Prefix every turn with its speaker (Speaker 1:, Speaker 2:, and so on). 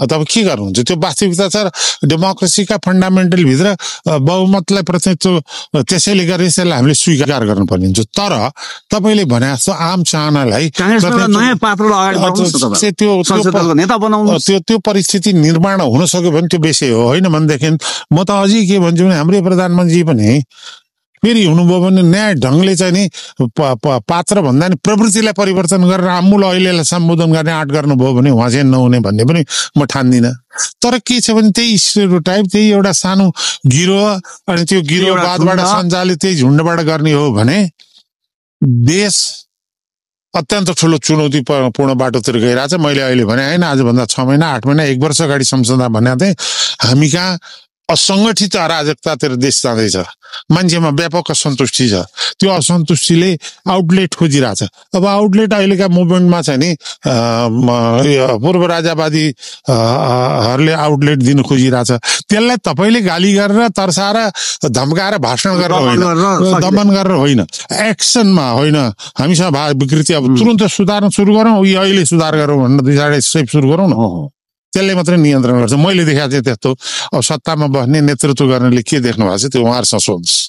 Speaker 1: तब के गर्नुहुन्छ? त्यो वास्तविकता छ। डेमोक्रेसीका फन्डामेन्टल भित्र बहुमतलाई त्यसैले गर्दा यसलाई हामीले स्वीकार गर्नुपर्ने हुन्छ। तर तपाईँले भने जस्तो आम चाहनालाई त्यो परिस्थिति निर्माण हुन सक्यो भने त्यो विषय हो। होइन भनेदेखि म त अझै के भन्छु भने हाम्रै प्रधानमन्त्री पनि फेरि हुनुभयो भने न्याय ढङ्गले चाहिँ नि पात्र भन्दा नि प्रवृत्तिलाई परिवर्तन गरेर आमूल अहिलेलाई सम्बोधन गर्ने आँट गर्नुभयो भने उहाँ चाहिँ नहुने भन्ने पनि म ठान्दिनँ। तर के छ भने त्यही स्टेरियोटाइप, त्यही एउटा सानो गिरोह अनि त्यो गिरोहवादबाट सञ्चालित त्यही झुन्डबाट गर्ने हो भने देश अत्यन्त ठुलो चुनौतीपूर्ण बाटोतिर गइरहेछ। मैले अहिले भने होइन, आजभन्दा 6 महिना 8 महिना 1 वर्ष अगाडि सम्झँदा भने थिएँ हामी कहाँ असङ्गठित अराजकतातिर देश जाँदैछ। मान्छेमा व्यापक असन्तुष्टि छ। त्यो असन्तुष्टिले आउटलेट खोजिरहेछ। अब आउटलेट अहिलेका मुभमेन्टमा चाहिँ नि पूर्व राजावादीहरूले आउटलेट दिन खोजिरहेछ। त्यसलाई तपाईँले गाली गरेर तर्साएर धम्काएर भाषण गरेर होइन, दमन गरेर होइन, एक्सनमा होइन, हामीसँग विकृति अब तुरन्त सुधार्न सुरु गरौँ, अहिले सुधार गरौँ भनेर 2 स्टेप सुरु गरौँ न। त्यसले मात्रै नियन्त्रण गर्छ। मैले देखाएको थिएँ त्यस्तो। अब सत्तामा बस्ने नेतृत्व गर्नेले के देख्नु भएको छ त्यो उहाँहरूसँग सोध्नुहोस्।